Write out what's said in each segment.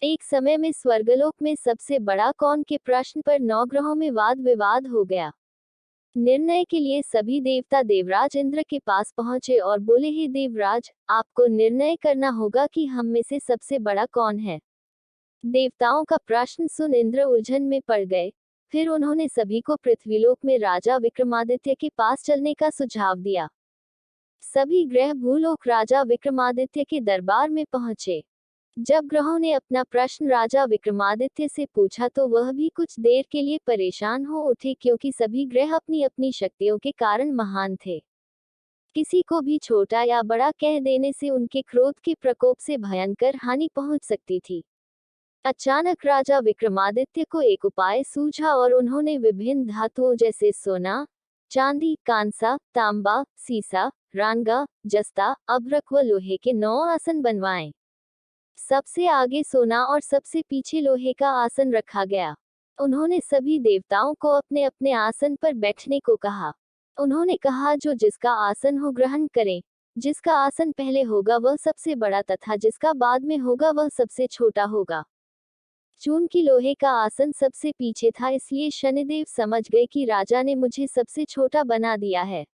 एक समय में स्वर्गलोक में सबसे बड़ा कौन के प्रश्न पर 9 ग्रहों में वाद विवाद हो गया। निर्णय के लिए सभी देवता देवराज इंद्र के पास पहुंचे और बोले, हे देवराज, आपको निर्णय करना होगा कि हम में से सबसे बड़ा कौन है। देवताओं का प्रश्न सुन इंद्र उलझन में पड़ गए। फिर उन्होंने सभी को पृथ्वीलोक में राजा विक्रमादित्य के पास चलने का सुझाव दिया। सभी ग्रह भूलोक राजा विक्रमादित्य के दरबार में पहुंचे। जब ग्रहों ने अपना प्रश्न राजा विक्रमादित्य से पूछा तो वह भी कुछ देर के लिए परेशान हो उठे, क्योंकि सभी ग्रह अपनी अपनी शक्तियों के कारण महान थे। किसी को भी छोटा या बड़ा कह देने से उनके क्रोध के प्रकोप से भयंकर हानि पहुंच सकती थी। अचानक राजा विक्रमादित्य को एक उपाय सूझा और उन्होंने विभिन्न धातुओं जैसे सोना, चांदी, कांसा, तांबा, सीसा, रांगा, जस्ता, अभ्रक व लोहे के 9 आसन बनवाए। सबसे आगे सोना और सबसे पीछे लोहे का आसन रखा गया। उन्होंने सभी देवताओं को अपने अपने आसन पर बैठने को कहा। उन्होंने कहा, जो जिसका आसन हो ग्रहण करें। जिसका आसन पहले होगा वह सबसे बड़ा तथा जिसका बाद में होगा वह सबसे छोटा होगा। चूंकि लोहे का आसन सबसे पीछे था, इसलिए शनिदेव समझ गए कि राजा ने मुझे सबसे छोटा बना दिया है।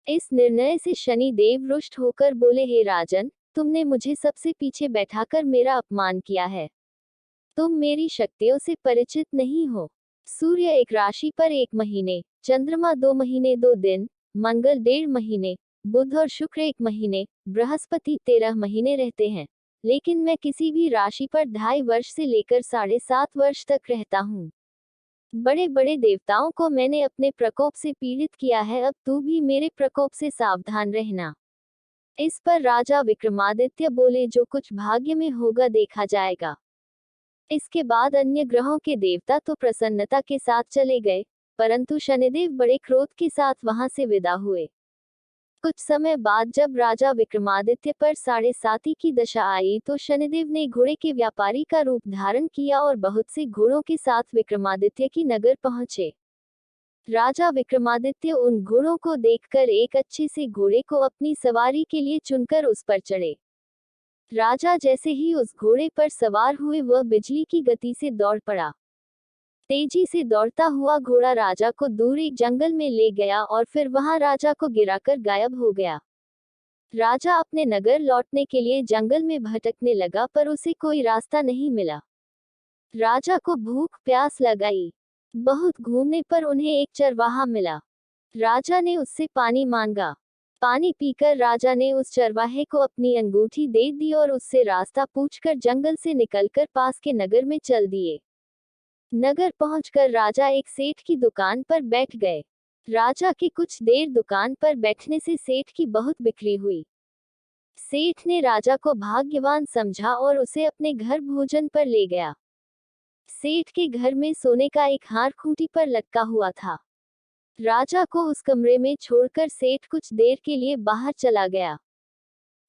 इस निर्णय से शनिदेव रुष्ट होकर बोले, हे राजन, तुमने मुझे सबसे पीछे बैठाकर मेरा अपमान किया है। तुम मेरी शक्तियों से परिचित नहीं हो। सूर्य एक राशि पर 1 महीने, चंद्रमा 2 महीने 2 दिन, मंगल 1.5 महीने, बुध और शुक्र 1 महीने, बृहस्पति 13 महीने रहते हैं। लेकिन मैं किसी भी राशि पर 2.5 वर्ष से लेकर 7.5 वर्ष तक रहता हूँ। बड़े बड़े देवताओं को मैंने अपने प्रकोप से पीड़ित किया है, अब तू भी मेरे प्रकोप से सावधान रहना। इस पर राजा विक्रमादित्य बोले, जो कुछ भाग्य में होगा देखा जाएगा। इसके बाद अन्य ग्रहों के देवता तो प्रसन्नता के साथ चले गए, परंतु शनिदेव बड़े क्रोध के साथ वहां से विदा हुए। कुछ समय बाद जब राजा विक्रमादित्य पर 7.5 की दशा आई तो शनिदेव ने घोड़े के व्यापारी का रूप धारण किया और बहुत से घोड़ों के साथ विक्रमादित्य की नगर पहुंचे। राजा विक्रमादित्य उन घोड़ों को देखकर एक अच्छे से घोड़े को अपनी सवारी के लिए चुनकर उस पर चढ़े। राजा जैसे ही उस घोड़े पर सवार हुए वह बिजली की गति से दौड़ पड़ा। तेजी से दौड़ता हुआ घोड़ा राजा को दूर एक जंगल में ले गया और फिर वहां राजा को गिराकर गायब हो गया। राजा अपने नगर लौटने के लिए जंगल में भटकने लगा, पर उसे कोई रास्ता नहीं मिला। राजा को भूख प्यास लगाई। बहुत घूमने पर उन्हें एक चरवाहा मिला। राजा ने उससे पानी मांगा। पानी पीकर राजा ने उस चरवाहे को अपनी अंगूठी दे दी और उससे रास्ता पूछकर जंगल से निकलकर पास के नगर में चल दिए। नगर पहुंचकर राजा एक सेठ की दुकान पर बैठ गए। राजा के कुछ देर दुकान पर बैठने से सेठ की बहुत बिक्री हुई। सेठ ने राजा को भाग्यवान समझा और उसे अपने घर भोजन पर ले गया। सेठ के घर में सोने का एक हार खूंटी पर लटका हुआ था। राजा को उस कमरे में छोड़कर सेठ कुछ देर के लिए बाहर चला गया।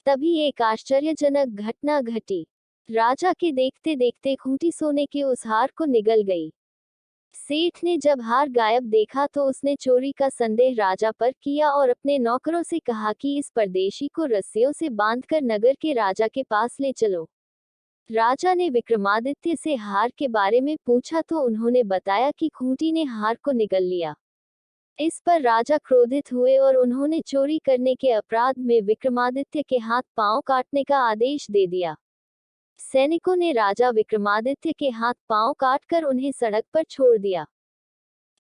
तभी एक आश्चर्यजनक घटना घटी। राजा के देखते देखते खूंटी सोने के उस हार को निगल गई। सेठ ने जब हार गायब देखा तो उसने चोरी का संदेह राजा पर किया और अपने नौकरों से कहा कि इस परदेशी को रस्सियों से बांधकर नगर के राजा के पास ले चलो। राजा ने विक्रमादित्य से हार के बारे में पूछा तो उन्होंने बताया कि खूंटी ने हार को निगल लिया। इस पर राजा क्रोधित हुए और उन्होंने चोरी करने के अपराध में विक्रमादित्य के हाथ पांव काटने का आदेश दे दिया। सैनिकों ने राजा विक्रमादित्य के हाथ पांव काटकर उन्हें सड़क पर छोड़ दिया।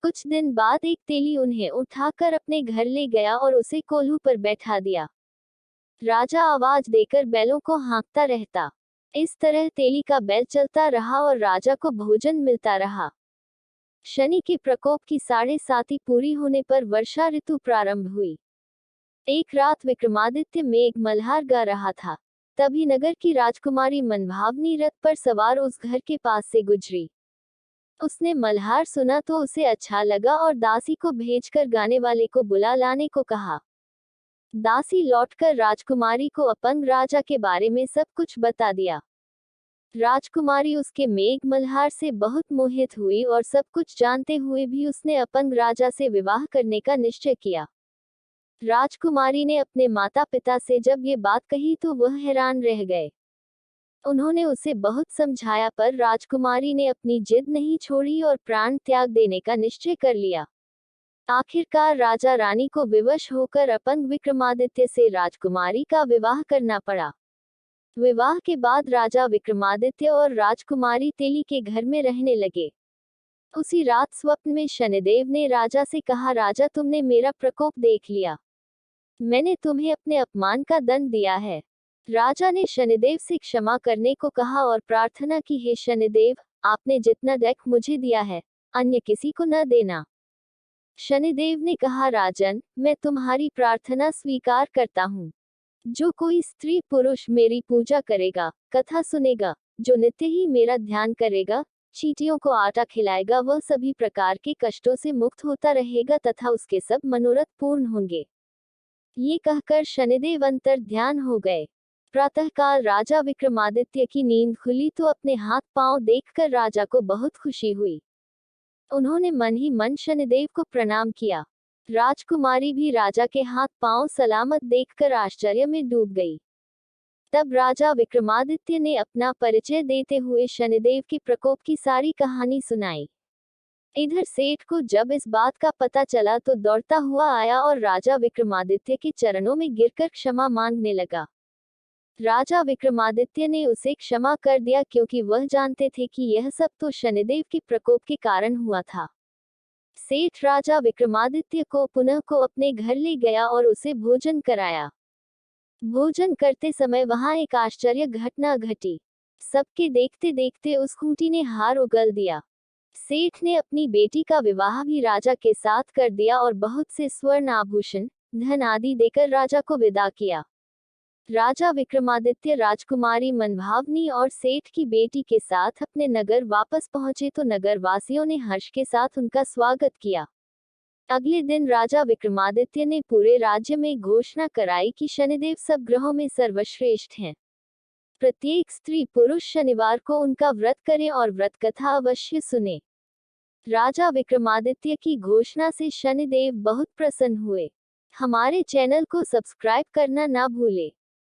कुछ दिन बाद एक तेली उन्हें उठाकर अपने घर ले गया और उसे कोल्हू पर बैठा दिया। राजा आवाज देकर बैलों को हाँकता रहता। इस तरह तेली का बैल चलता रहा और राजा को भोजन मिलता रहा। शनि के प्रकोप की 7.5 पूरी होने पर वर्षा ऋतु प्रारंभ हुई। एक रात विक्रमादित्य मेघ मल्हार गा रहा था। तभी नगर की राजकुमारी मनभावनी रथ पर सवार उस घर के पास से गुजरी। उसने मल्हार सुना तो उसे अच्छा लगा और दासी को भेजकर गाने वाले को बुला लाने को कहा। दासी लौटकर राजकुमारी को अपंग राजा के बारे में सब कुछ बता दिया। राजकुमारी उसके मेघ मल्हार से बहुत मोहित हुई और सब कुछ जानते हुए भी उसने अपंग राजा से विवाह करने का निश्चय किया। राजकुमारी ने अपने माता पिता से जब ये बात कही तो वह हैरान रह गए। उन्होंने उसे बहुत समझाया पर राजकुमारी ने अपनी जिद नहीं छोड़ी और प्राण त्याग देने का निश्चय कर लिया। आखिरकार राजा रानी को विवश होकर अपंग विक्रमादित्य से राजकुमारी का विवाह करना पड़ा। विवाह के बाद राजा विक्रमादित्य और राजकुमारी तेली के घर में रहने लगे। उसी रात स्वप्न में शनिदेव ने राजा से कहा, राजा तुमने मेरा प्रकोप देख लिया, मैंने तुम्हें अपने अपमान का दंड दिया है। राजा ने शनिदेव से क्षमा करने को कहा और प्रार्थना की, हे शनिदेव, आपने जितना दंड मुझे दिया है अन्य किसी को न देना। शनिदेव ने कहा, राजन, मैं तुम्हारी प्रार्थना स्वीकार करता हूँ। जो कोई स्त्री पुरुष मेरी पूजा करेगा, कथा सुनेगा, जो नित्य ही मेरा ध्यान करेगा, चींटियों को आटा खिलाएगा, वह सभी प्रकार के कष्टों से मुक्त होता रहेगा तथा उसके सब मनोरथ पूर्ण होंगे। ये कहकर शनिदेव अंतर ध्यान हो गए। प्रातःकाल राजा विक्रमादित्य की नींद खुली तो अपने हाथ पांव देखकर राजा को बहुत खुशी हुई। उन्होंने मन ही मन शनिदेव को प्रणाम किया। राजकुमारी भी राजा के हाथ पांव सलामत देखकर आश्चर्य में डूब गई। तब राजा विक्रमादित्य ने अपना परिचय देते हुए शनिदेव के प्रकोप की सारी कहानी सुनाई। इधर सेठ को जब इस बात का पता चला तो दौड़ता हुआ आया और राजा विक्रमादित्य के चरणों में गिरकर क्षमा मांगने लगा। राजा विक्रमादित्य ने उसे क्षमा कर दिया क्योंकि वह जानते थे कि यह सब तो शनिदेव के प्रकोप के कारण हुआ था। सेठ राजा विक्रमादित्य को पुनः को अपने घर ले गया और उसे भोजन कराया। भोजन करते समय वहां एक आश्चर्य घटना घटी। सबके देखते देखते उस खूंटी ने हार उगल दिया। सेठ ने अपनी बेटी का विवाह भी राजा के साथ कर दिया और बहुत से स्वर्ण आभूषण, धन आदि देकर राजा को विदा किया। राजा विक्रमादित्य राजकुमारी मनभावनी और सेठ की बेटी के साथ अपने नगर वापस पहुंचे तो नगर वासियों ने हर्ष के साथ उनका स्वागत किया। अगले दिन राजा विक्रमादित्य ने पूरे राज्य में घोषणा कराई कि शनिदेव सब ग्रहों में सर्वश्रेष्ठ हैं। प्रत्येक स्त्री पुरुष शनिवार को उनका व्रत करें और व्रत कथा अवश्य सुने। राजा विक्रमादित्य की घोषणा से शनिदेव बहुत प्रसन्न हुए। हमारे चैनल को सब्सक्राइब करना ना भूले।